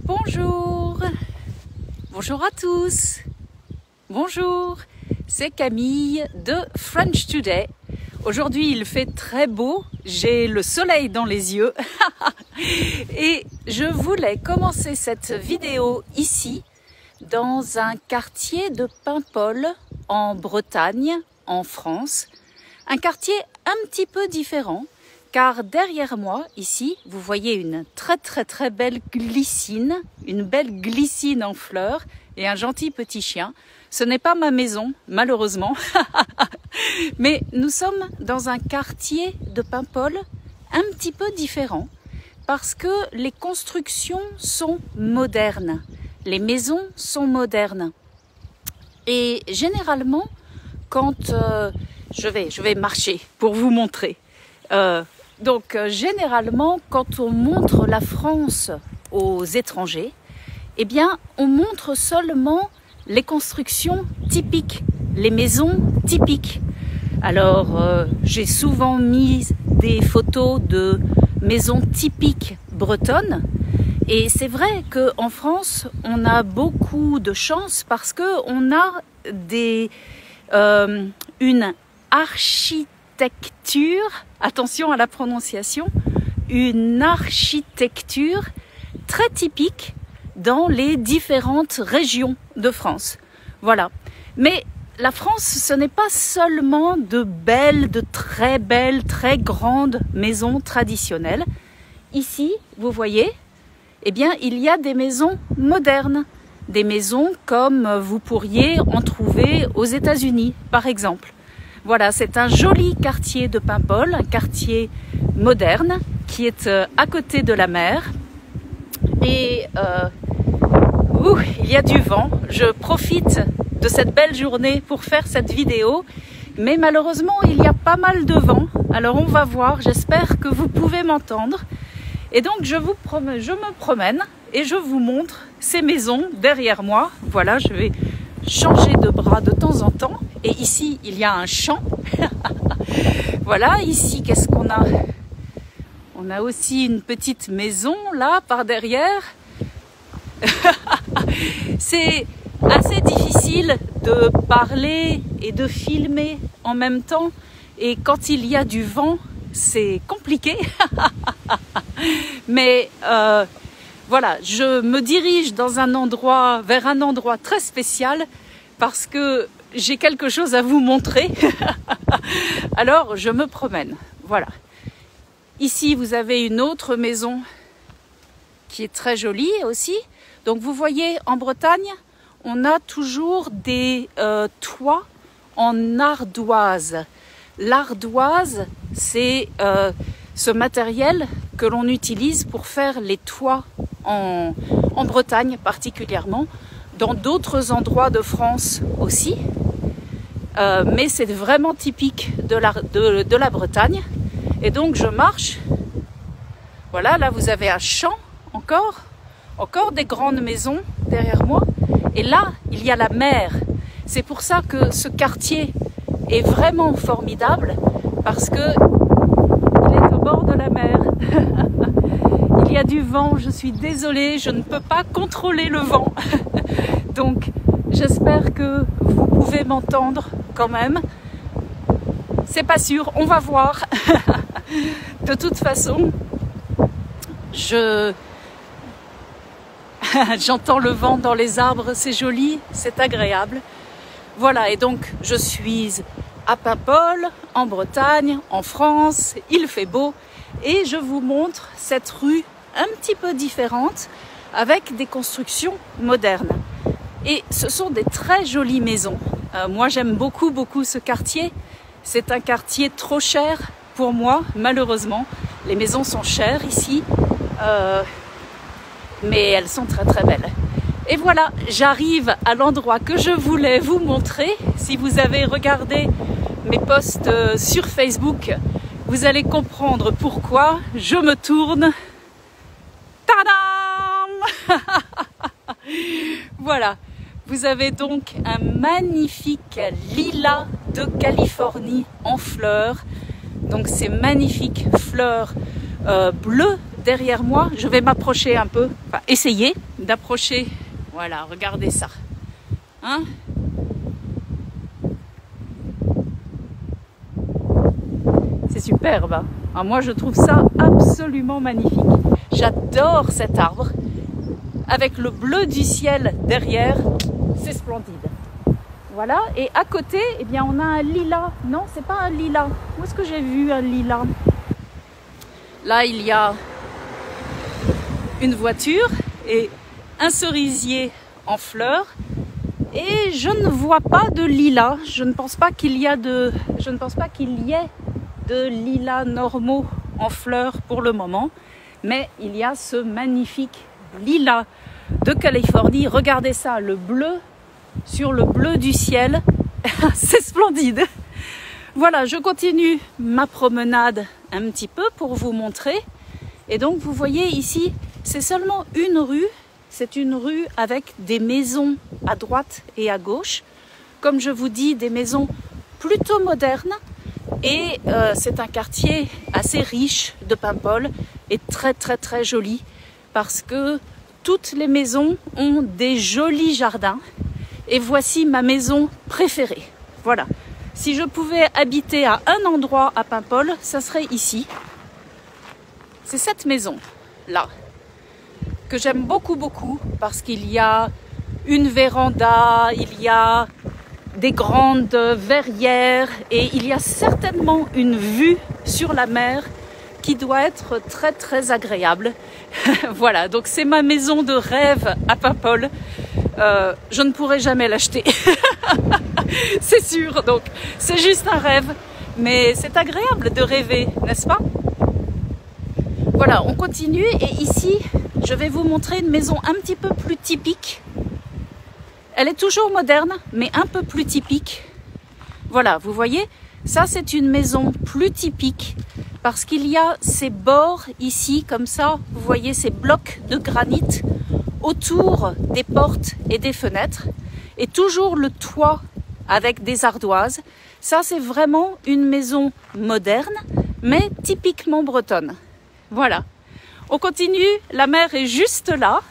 Bonjour, bonjour à tous, bonjour, c'est Camille de French Today. Aujourd'hui il fait très beau, j'ai le soleil dans les yeux et je voulais commencer cette vidéo ici dans un quartier de Paimpol en Bretagne, en France. Un quartier un petit peu différent car derrière moi, ici, vous voyez une très belle glycine, une belle glycine en fleurs et un gentil petit chien. Ce n'est pas ma maison, malheureusement, mais nous sommes dans un quartier de Paimpol un petit peu différent parce que les constructions sont modernes, les maisons sont modernes. Et généralement, quand je vais marcher pour vous montrer. Donc, généralement, quand on montre la France aux étrangers, eh bien, on montre seulement les constructions typiques, les maisons typiques. Alors, j'ai souvent mis des photos de maisons typiques bretonnes. Et c'est vrai qu'en France, on a beaucoup de chance parce qu'on a une architecture, attention à la prononciation, une architecture très typique dans les différentes régions de France. Voilà. Mais la France, ce n'est pas seulement de très belles, très grandes maisons traditionnelles. Ici, vous voyez, eh bien, il y a des maisons modernes. Des maisons comme vous pourriez en trouver aux États-Unis, par exemple. Voilà, c'est un joli quartier de Paimpol, un quartier moderne qui est à côté de la mer. Et il y a du vent. Je profite de cette belle journée pour faire cette vidéo. Mais malheureusement, il y a pas mal de vent. Alors on va voir, j'espère que vous pouvez m'entendre. Et donc je me promène et je vous montre ces maisons derrière moi. Voilà, je vais changer de bras de temps en temps. Et ici, il y a un champ. Voilà, ici, qu'est-ce qu'on a? On a aussi une petite maison, là, par derrière. C'est assez difficile de parler et de filmer en même temps. Et quand il y a du vent, c'est compliqué. Mais voilà, je me dirige vers un endroit très spécial parce que j'ai quelque chose à vous montrer. Alors, je me promène. Voilà. Ici, vous avez une autre maison qui est très jolie aussi. Donc, vous voyez, en Bretagne, on a toujours des toits en ardoise. L'ardoise, c'est ce matériel que l'on utilise pour faire les toits en Bretagne particulièrement, dans d'autres endroits de France aussi, mais c'est vraiment typique de la Bretagne. Et donc je marche, voilà, là vous avez un champ encore des grandes maisons derrière moi, et là il y a la mer. C'est pour ça que ce quartier est vraiment formidable, parce que il est au bord de la mer. Il y a du vent, je suis désolée, je ne peux pas contrôler le vent. Donc, j'espère que vous pouvez m'entendre quand même. C'est pas sûr, on va voir. De toute façon, j'entends le vent dans les arbres, c'est joli, c'est agréable. Voilà, et donc je suis à Paimpol, en Bretagne, en France, il fait beau. Et je vous montre cette rue un petit peu différente avec des constructions modernes. Et ce sont des très jolies maisons. Moi, j'aime beaucoup ce quartier. C'est un quartier trop cher pour moi, malheureusement. Les maisons sont chères ici, mais elles sont très belles. Et voilà, j'arrive à l'endroit que je voulais vous montrer. Si vous avez regardé mes posts sur Facebook, vous allez comprendre pourquoi je me tourne. Tadam! Voilà, vous avez donc un magnifique lilas de Californie en fleurs. Donc ces magnifiques fleurs bleues derrière moi. Je vais m'approcher un peu, enfin essayer d'approcher. Voilà, regardez ça. Hein? C'est superbe. Hein? Ah, moi, je trouve ça absolument magnifique. J'adore cet arbre. Avec le bleu du ciel derrière, c'est splendide. Voilà, et à côté, eh bien, on a un lilas. Non, c'est pas un lilas. Où est-ce que j'ai vu un lilas? Là, il y a une voiture et un cerisier en fleurs. Et je ne vois pas de lilas. Je ne pense pas qu'il y ait de lilas normaux en fleurs pour le moment. Mais il y a ce magnifique lilas de Californie. Regardez ça, le bleu sur le bleu du ciel. C'est splendide. Voilà, je continue ma promenade un petit peu pour vous montrer. Et donc, vous voyez ici, c'est seulement une rue. C'est une rue avec des maisons à droite et à gauche. Comme je vous dis, des maisons plutôt modernes. Et c'est un quartier assez riche de Paimpol et très très très joli parce que toutes les maisons ont des jolis jardins. Et voici ma maison préférée. Voilà. Si je pouvais habiter à un endroit à Paimpol, ça serait ici. C'est cette maison-là que j'aime beaucoup, beaucoup parce qu'il y a une véranda, il y a des grandes verrières et il y a certainement une vue sur la mer qui doit être très, très agréable. Voilà, donc c'est ma maison de rêve à Paimpol. Je ne pourrai jamais l'acheter, c'est sûr, donc c'est juste un rêve, mais c'est agréable de rêver, n'est-ce pas? Voilà, on continue et ici, je vais vous montrer une maison un petit peu plus typique. Elle est toujours moderne, mais un peu plus typique. Voilà, vous voyez, ça c'est une maison plus typique parce qu'il y a ces bords ici, comme ça, vous voyez ces blocs de granit autour des portes et des fenêtres et toujours le toit avec des ardoises. Ça, c'est vraiment une maison moderne, mais typiquement bretonne. Voilà. On continue, la mer est juste là.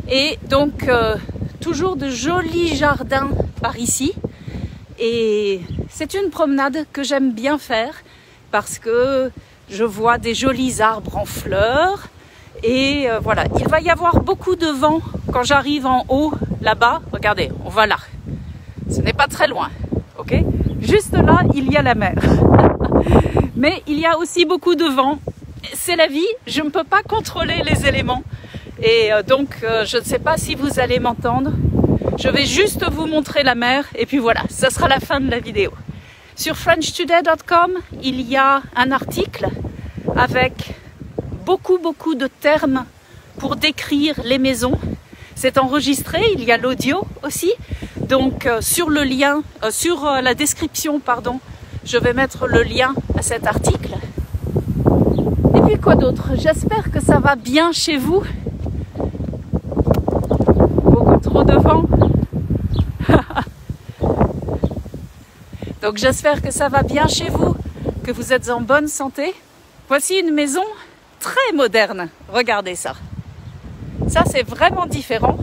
Et donc, toujours de jolis jardins par ici. Et c'est une promenade que j'aime bien faire parce que je vois des jolis arbres en fleurs. Et voilà, il va y avoir beaucoup de vent quand j'arrive en haut, là-bas. Regardez, on va là. Ce n'est pas très loin, ok? Juste là, il y a la mer. Mais il y a aussi beaucoup de vent. C'est la vie, je ne peux pas contrôler les éléments. Et donc, je ne sais pas si vous allez m'entendre. Je vais juste vous montrer la mer. Et puis voilà, ça sera la fin de la vidéo. Sur FrenchToday.com, il y a un article avec beaucoup de termes pour décrire les maisons. C'est enregistré, il y a l'audio aussi. Donc sur le lien, sur la description, pardon, je vais mettre le lien à cet article. Et puis quoi d'autre? J'espère que ça va bien chez vous. Beaucoup trop de vent. Donc j'espère que ça va bien chez vous, que vous êtes en bonne santé. Voici une maison très moderne, regardez ça. Ça c'est vraiment différent.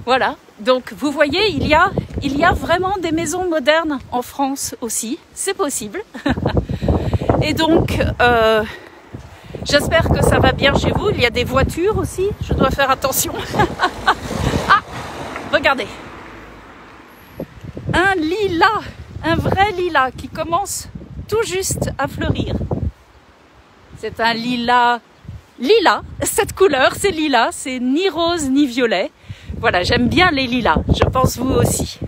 Voilà, donc vous voyez, il y a vraiment des maisons modernes en France aussi, c'est possible. Et donc, j'espère que ça va bien chez vous. Il y a des voitures aussi, je dois faire attention. Ah, regardez. Un lilas, un vrai lilas qui commence tout juste à fleurir. C'est un lilas, cette couleur, c'est lilas, c'est ni rose ni violet. Voilà, j'aime bien les lilas, je pense vous aussi.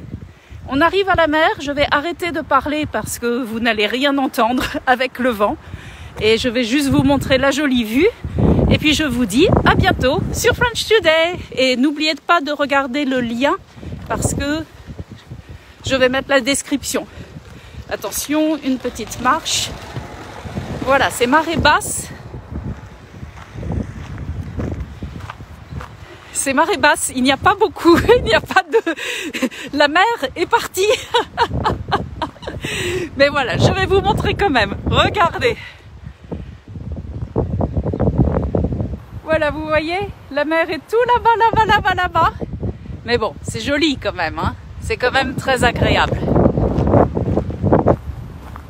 On arrive à la mer, je vais arrêter de parler parce que vous n'allez rien entendre avec le vent. Et je vais juste vous montrer la jolie vue. Et puis je vous dis à bientôt sur French Today. Et n'oubliez pas de regarder le lien parce que je vais mettre la description. Attention, une petite marche. Voilà, c'est marée basse. C'est marée basse, il n'y a pas beaucoup, il n'y a pas de... La mer est partie. Mais voilà, je vais vous montrer quand même. Regardez. Voilà, vous voyez, la mer est tout là-bas, là-bas, là-bas, là-bas. Mais bon, c'est joli quand même, hein. C'est quand même très agréable.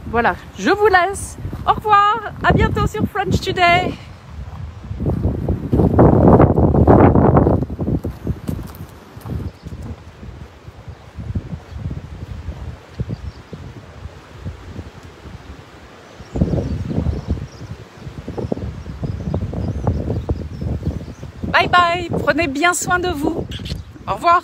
Voilà, je vous laisse. Au revoir, à bientôt sur French Today. Bye bye, prenez bien soin de vous. Au revoir.